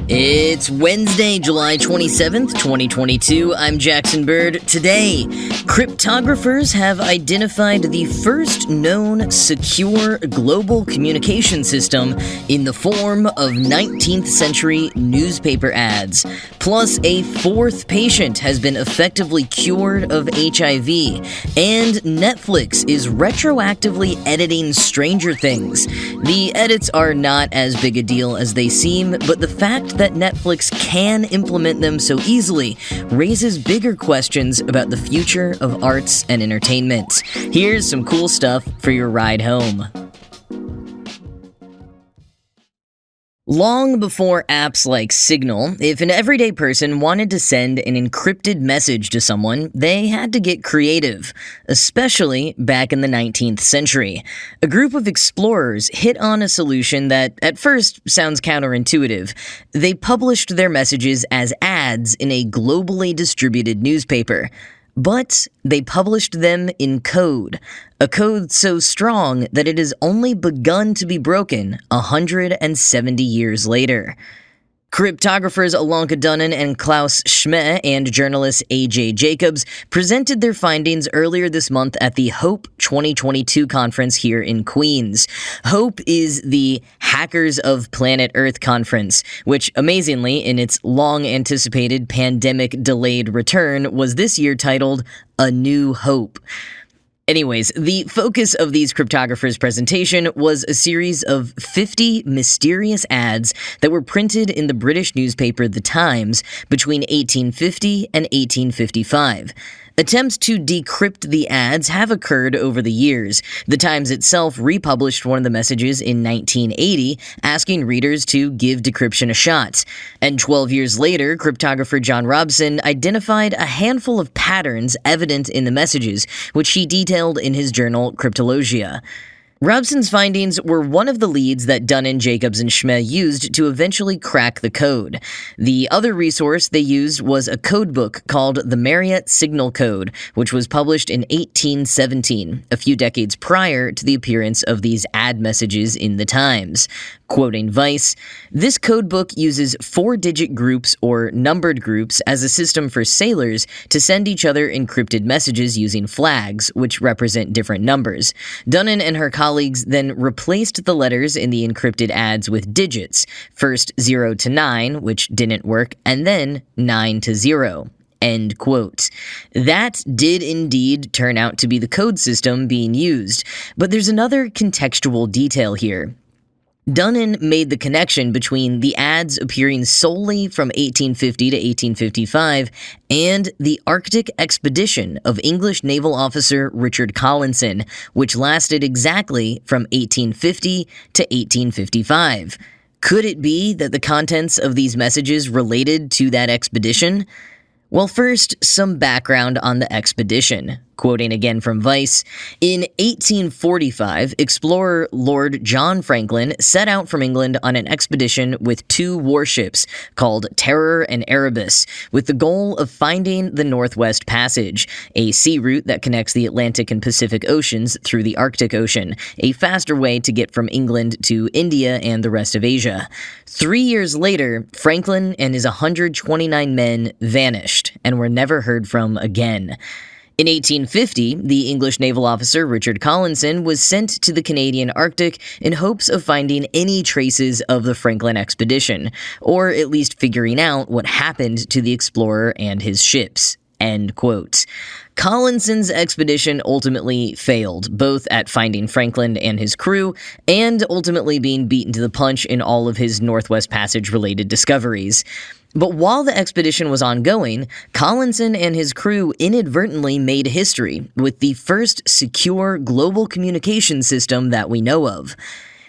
It's Wednesday, July 27th, 2022. I'm Jackson Bird. Today, cryptographers have identified the first known secure global communication system in the form of 19th century newspaper ads. Plus, a fourth patient has been effectively cured of HIV. And Netflix is retroactively editing Stranger Things. The edits are not as big a deal as they seem, but the fact that Netflix can implement them so easily raises bigger questions about the future of arts and entertainment. Here's some cool stuff for your ride home. Long before apps like Signal, if an everyday person wanted to send an encrypted message to someone, they had to get creative, especially back in the 19th century. A group of explorers hit on a solution that at first sounds counterintuitive. They published their messages as ads in a globally distributed newspaper. But they published them in code, a code so strong that it has only begun to be broken 170 years later. Cryptographers Alonka Dunnan and Klaus Schmeh and journalist A.J. Jacobs presented their findings earlier this month at the HOPE 2022 conference here in Queens. HOPE is the Hackers of Planet Earth conference, which amazingly, in its long-anticipated pandemic-delayed return, was this year titled A New Hope. Anyways, the focus of these cryptographers' presentation was a series of 50 mysterious ads that were printed in the British newspaper The Times between 1850 and 1855. Attempts to decrypt the ads have occurred over the years. The Times itself republished one of the messages in 1980, asking readers to give decryption a shot. And 12 years later, cryptographer John Robson identified a handful of patterns evident in the messages, which he detailed in his journal Cryptologia. Robson's findings were one of the leads that Dunnan, Jacobs, and Schmeh used to eventually crack the code. The other resource they used was a codebook called the Marriott Signal Code, which was published in 1817, a few decades prior to the appearance of these ad messages in the Times. Quoting Vice, "This codebook uses 4-digit groups or numbered groups as a system for sailors to send each other encrypted messages using flags, which represent different numbers. Dunnan and her colleagues then replaced the letters in the encrypted ads with digits, first 0 to 9, which didn't work, and then 9 to 0. End quote. That did indeed turn out to be the code system being used, but there's another contextual detail here. Dunnan made the connection between the ads appearing solely from 1850 to 1855 and the Arctic expedition of English naval officer Richard Collinson, which lasted exactly from 1850 to 1855. Could it be that the contents of these messages related to that expedition? Well, first, some background on the expedition. Quoting again from Vice, in 1845, explorer Lord John Franklin set out from England on an expedition with 2 warships called Terror and Erebus, with the goal of finding the Northwest Passage, a sea route that connects the Atlantic and Pacific Oceans through the Arctic Ocean, a faster way to get from England to India and the rest of Asia. 3 years later, Franklin and his 129 men vanished and were never heard from again. In 1850, the English naval officer Richard Collinson was sent to the Canadian Arctic in hopes of finding any traces of the Franklin expedition, or at least figuring out what happened to the explorer and his ships. End quote. Collinson's expedition ultimately failed, both at finding Franklin and his crew, and ultimately being beaten to the punch in all of his Northwest Passage-related discoveries. But while the expedition was ongoing, Collinson and his crew inadvertently made history with the first secure global communication system that we know of.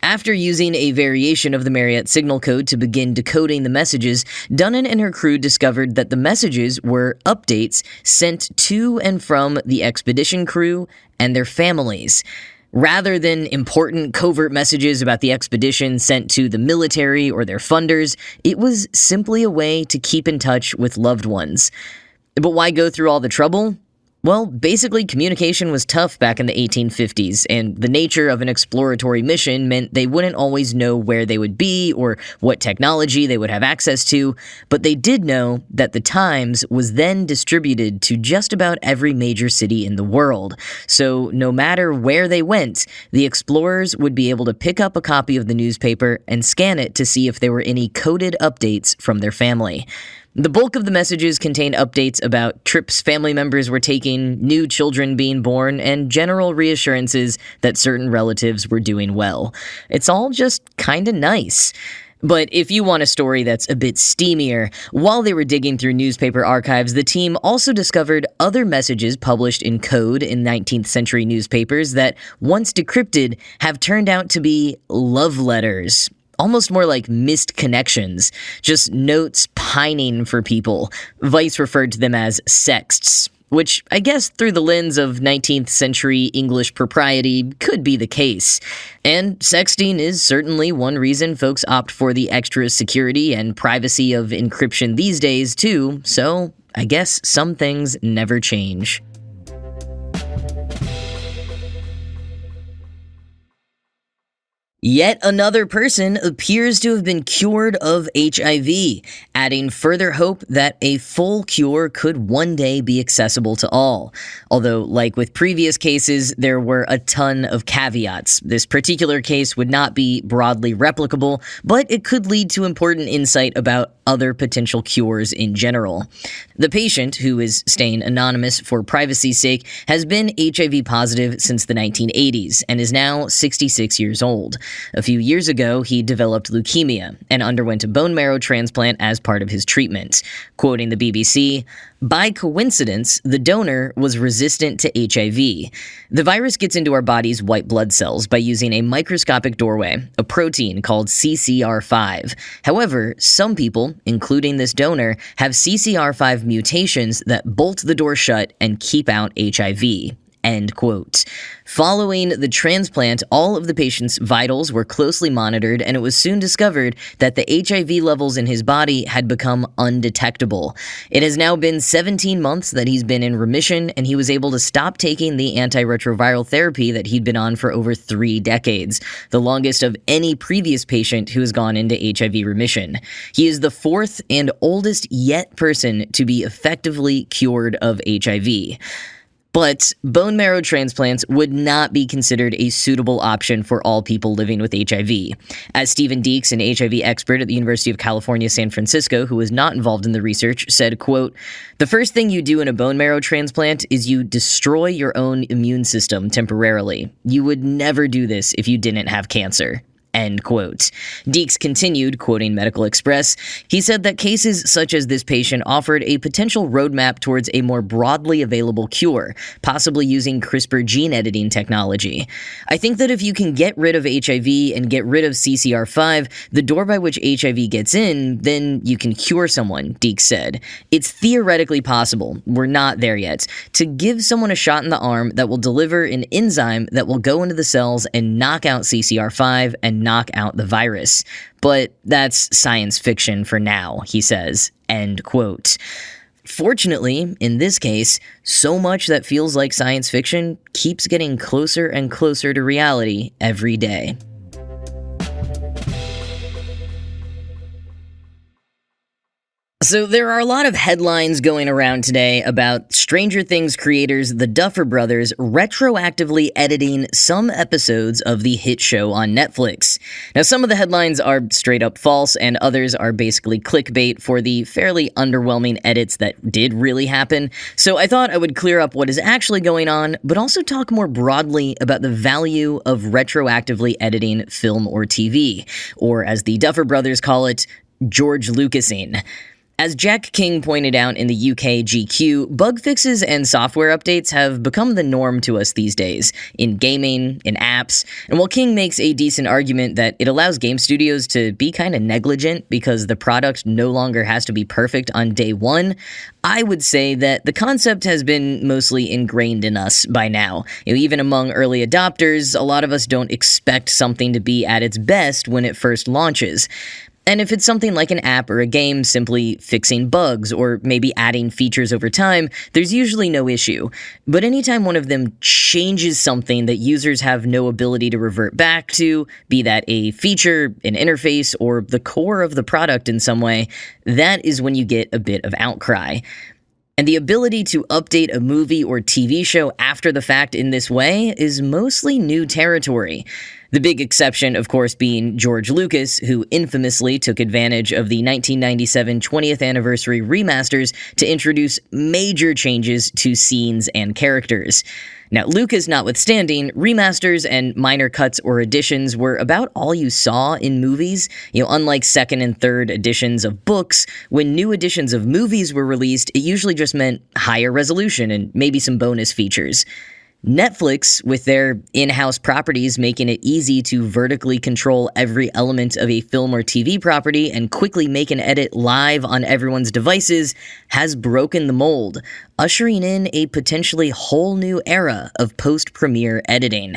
After using a variation of the Marriott Signal Code to begin decoding the messages, Dunnan and her crew discovered that the messages were updates sent to and from the expedition crew and their families. Rather than important covert messages about the expedition sent to the military or their funders, it was simply a way to keep in touch with loved ones. But why go through all the trouble? Well, basically, communication was tough back in the 1850s, and the nature of an exploratory mission meant they wouldn't always know where they would be or what technology they would have access to, but they did know that the Times was then distributed to just about every major city in the world. So no matter where they went, the explorers would be able to pick up a copy of the newspaper and scan it to see if there were any coded updates from their family. The bulk of the messages contained updates about trips family members were taking, new children being born, and general reassurances that certain relatives were doing well. It's all just kinda nice. But if you want a story that's a bit steamier, while they were digging through newspaper archives, the team also discovered other messages published in code in 19th century newspapers that, once decrypted, have turned out to be love letters. Almost more like missed connections, just notes pining for people. Vice referred to them as sexts, which I guess through the lens of 19th century English propriety could be the case. And sexting is certainly one reason folks opt for the extra security and privacy of encryption these days too, so I guess some things never change. Yet another person appears to have been cured of HIV, adding further hope that a full cure could one day be accessible to all. Although, like with previous cases, there were a ton of caveats. This particular case would not be broadly replicable, but it could lead to important insight about other potential cures in general. The patient, who is staying anonymous for privacy's sake, has been HIV positive since the 1980s and is now 66 years old. A few years ago, he developed leukemia and underwent a bone marrow transplant as part of his treatment. Quoting the BBC, "By coincidence, the donor was resistant to HIV. The virus gets into our body's white blood cells by using a microscopic doorway, a protein called CCR5. However, some people, including this donor, have CCR5 mutations that bolt the door shut and keep out HIV." End quote. Following the transplant, all of the patient's vitals were closely monitored, and it was soon discovered that the HIV levels in his body had become undetectable. It has now been 17 months that he's been in remission, and he was able to stop taking the antiretroviral therapy that he'd been on for over 3 decades, the longest of any previous patient who has gone into HIV remission. He is the 4th and oldest yet person to be effectively cured of HIV. But bone marrow transplants would not be considered a suitable option for all people living with HIV. As Stephen Deeks, an HIV expert at the University of California, San Francisco, who was not involved in the research, said, quote, "The first thing you do in a bone marrow transplant is you destroy your own immune system temporarily. You would never do this if you didn't have cancer." End quote. Deeks continued, quoting Medical Express, he said that cases such as this patient offered a potential roadmap towards a more broadly available cure, possibly using CRISPR gene editing technology. "I think that if you can get rid of HIV and get rid of CCR5, the door by which HIV gets in, then you can cure someone," Deeks said. "It's theoretically possible, we're not there yet, to give someone a shot in the arm that will deliver an enzyme that will go into the cells and knock out CCR5 and knock out the virus. But that's science fiction for now," he says. End quote. Fortunately, in this case, so much that feels like science fiction keeps getting closer and closer to reality every day. So there are a lot of headlines going around today about Stranger Things creators the Duffer Brothers retroactively editing some episodes of the hit show on Netflix. Now, some of the headlines are straight up false, and others are basically clickbait for the fairly underwhelming edits that did really happen. So I thought I would clear up what is actually going on, but also talk more broadly about the value of retroactively editing film or TV, or as the Duffer Brothers call it, George Lucasing. As Jack King pointed out in the UK GQ, bug fixes and software updates have become the norm to us these days, in gaming, in apps, and while King makes a decent argument that it allows game studios to be kind of negligent because the product no longer has to be perfect on day one, I would say that the concept has been mostly ingrained in us by now. Even among early adopters, a lot of us don't expect something to be at its best when it first launches. And if it's something like an app or a game simply fixing bugs or maybe adding features over time, there's usually no issue. But anytime one of them changes something that users have no ability to revert back to, be that a feature, an interface, or the core of the product in some way, that is when you get a bit of outcry. And the ability to update a movie or TV show after the fact in this way is mostly new territory. The big exception, of course, being George Lucas, who infamously took advantage of the 1997 20th anniversary remasters to introduce major changes to scenes and characters. Now, Lucas notwithstanding, remasters and minor cuts or additions were about all you saw in movies. Unlike second and third editions of books, when new editions of movies were released, it usually just meant higher resolution and maybe some bonus features. Netflix, with their in-house properties making it easy to vertically control every element of a film or TV property and quickly make an edit live on everyone's devices, has broken the mold, ushering in a potentially whole new era of post-premiere editing.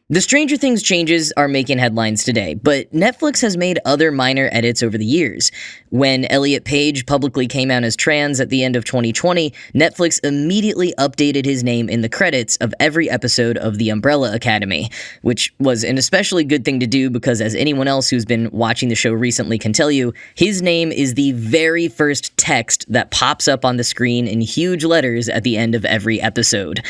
The Stranger Things changes are making headlines today, but Netflix has made other minor edits over the years. When Elliot Page publicly came out as trans at the end of 2020, Netflix immediately updated his name in the credits of every episode of The Umbrella Academy, which was an especially good thing to do because, as anyone else who's been watching the show recently can tell you, his name is the very first text that pops up on the screen in huge letters at the end of every episode.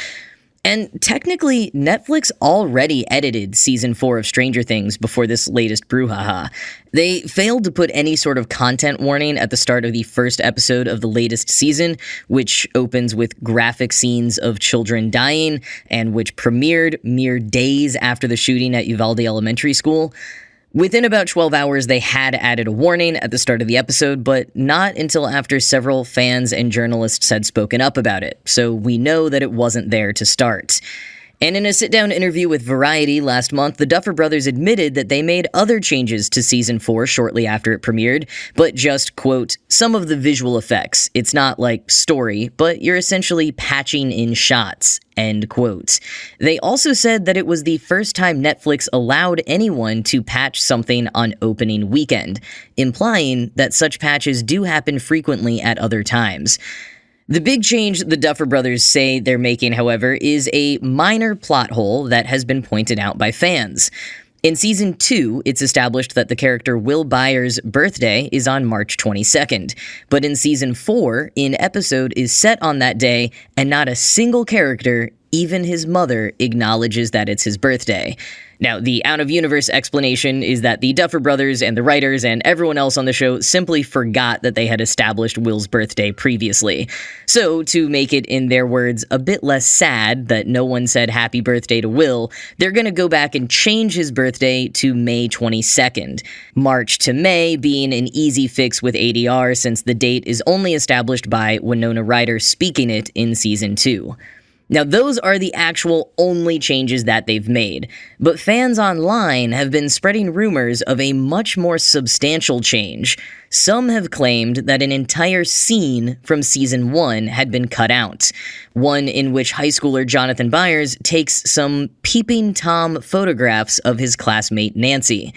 And technically, Netflix already edited Season 4 of Stranger Things before this latest brouhaha. They failed to put any sort of content warning at the start of the first episode of the latest season, which opens with graphic scenes of children dying, and which premiered mere days after the shooting at Uvalde Elementary School. Within about 12 hours, they had added a warning at the start of the episode, but not until after several fans and journalists had spoken up about it, so we know that it wasn't there to start. And in a sit-down interview with Variety last month, the Duffer Brothers admitted that they made other changes to Season 4 shortly after it premiered, but just, quote, some of the visual effects. It's not like story, but you're essentially patching in shots, end quote. They also said that it was the first time Netflix allowed anyone to patch something on opening weekend, implying that such patches do happen frequently at other times. The big change the Duffer Brothers say they're making, however, is a minor plot hole that has been pointed out by fans. In Season 2, it's established that the character Will Byers' birthday is on March 22nd, but in Season 4, an episode is set on that day, and not a single character, even his mother, acknowledges that it's his birthday. Now, the out-of-universe explanation is that the Duffer Brothers and the writers and everyone else on the show simply forgot that they had established Will's birthday previously. So, to make it, in their words, a bit less sad that no one said happy birthday to Will, they're gonna go back and change his birthday to May 22nd. March to May being an easy fix with ADR since the date is only established by Winona Ryder speaking it in Season 2. Now, those are the actual only changes that they've made, but fans online have been spreading rumors of a much more substantial change. Some have claimed that an entire scene from Season 1 had been cut out, one in which high schooler Jonathan Byers takes some peeping Tom photographs of his classmate Nancy.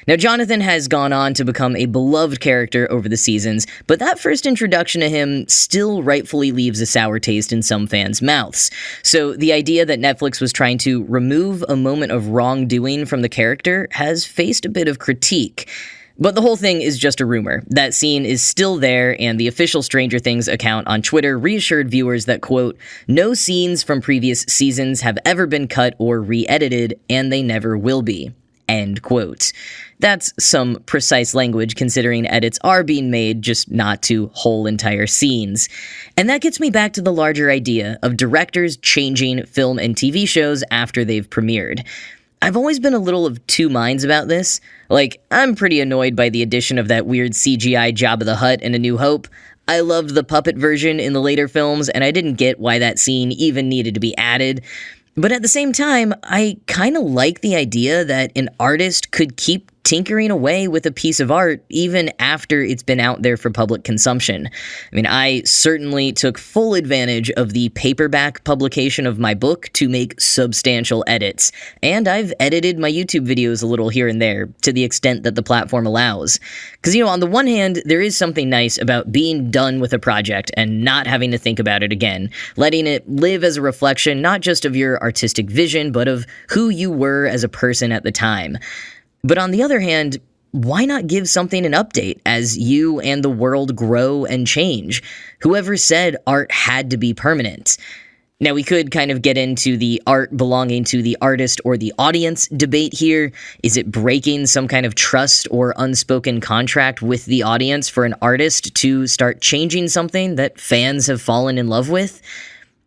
Now, Jonathan has gone on to become a beloved character over the seasons, but that first introduction to him still rightfully leaves a sour taste in some fans' mouths. So the idea that Netflix was trying to remove a moment of wrongdoing from the character has faced a bit of critique. But the whole thing is just a rumor. That scene is still there, and the official Stranger Things account on Twitter reassured viewers that, quote, no scenes from previous seasons have ever been cut or re-edited, and they never will be, end quote. That's some precise language considering edits are being made, just not to whole entire scenes. And that gets me back to the larger idea of directors changing film and TV shows after they've premiered. I've always been a little of two minds about this. Like, I'm pretty annoyed by the addition of that weird CGI Jabba the Hutt in A New Hope. I loved the puppet version in the later films, and I didn't get why that scene even needed to be added. But at the same time, I kind of like the idea that an artist could keep tinkering away with a piece of art even after it's been out there for public consumption. I mean, I certainly took full advantage of the paperback publication of my book to make substantial edits, and I've edited my YouTube videos a little here and there to the extent that the platform allows. Because, on the one hand, there is something nice about being done with a project and not having to think about it again, letting it live as a reflection not just of your artistic vision, but of who you were as a person at the time. But on the other hand, why not give something an update as you and the world grow and change? Whoever said art had to be permanent? Now, we could kind of get into the art belonging to the artist or the audience debate here. Is it breaking some kind of trust or unspoken contract with the audience for an artist to start changing something that fans have fallen in love with?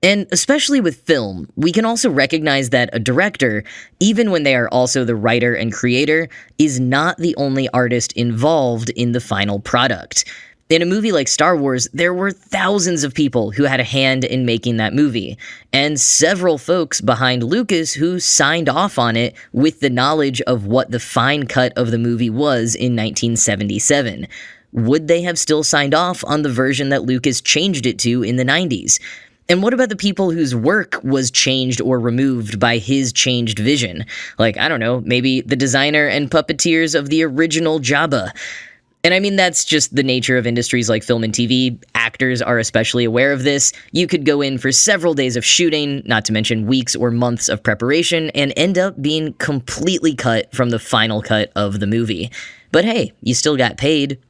And especially with film, we can also recognize that a director, even when they are also the writer and creator, is not the only artist involved in the final product. In a movie like Star Wars, there were thousands of people who had a hand in making that movie, and several folks behind Lucas who signed off on it with the knowledge of what the fine cut of the movie was in 1977. Would they have still signed off on the version that Lucas changed it to in the 90s? And what about the people whose work was changed or removed by his changed vision? Like, I don't know, maybe the designer and puppeteers of the original Jabba. And I mean, that's just the nature of industries like film and TV. Actors are especially aware of this. You could go in for several days of shooting, not to mention weeks or months of preparation, and end up being completely cut from the final cut of the movie. But hey, you still got paid.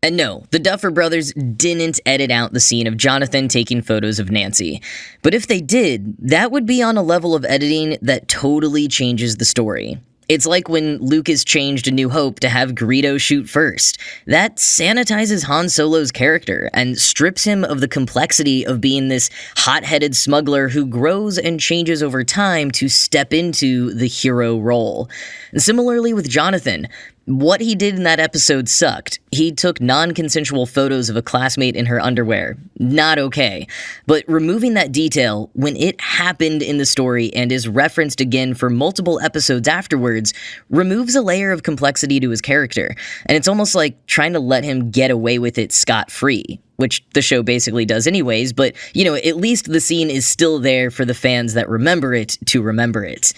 And no, the Duffer Brothers didn't edit out the scene of Jonathan taking photos of Nancy. But if they did, that would be on a level of editing that totally changes the story. It's like when Lucas changed A New Hope to have Greedo shoot first. That sanitizes Han Solo's character and strips him of the complexity of being this hot-headed smuggler who grows and changes over time to step into the hero role. And similarly with Jonathan, what he did in that episode sucked. He took non-consensual photos of a classmate in her underwear. Not okay. But removing that detail, when it happened in the story and is referenced again for multiple episodes afterwards, removes a layer of complexity to his character. And it's almost like trying to let him get away with it scot-free, which the show basically does anyways, but, at least the scene is still there for the fans that remember it to remember it.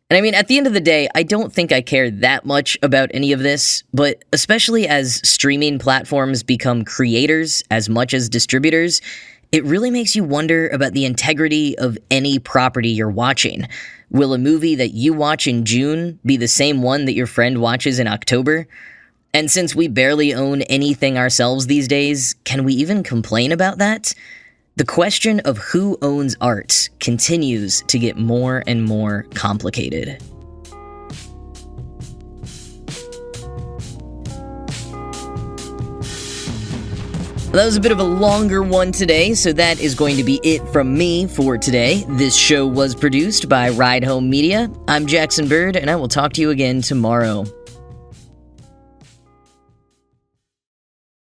And I mean, at the end of the day, I don't think I care that much about any of this, but especially as streaming platforms become creators as much as distributors, it really makes you wonder about the integrity of any property you're watching. Will a movie that you watch in June be the same one that your friend watches in October? And since we barely own anything ourselves these days, can we even complain about that? The question of who owns art continues to get more and more complicated. That was a bit of a longer one today, so that is going to be it from me for today. This show was produced by Ride Home Media. I'm Jackson Bird, and I will talk to you again tomorrow.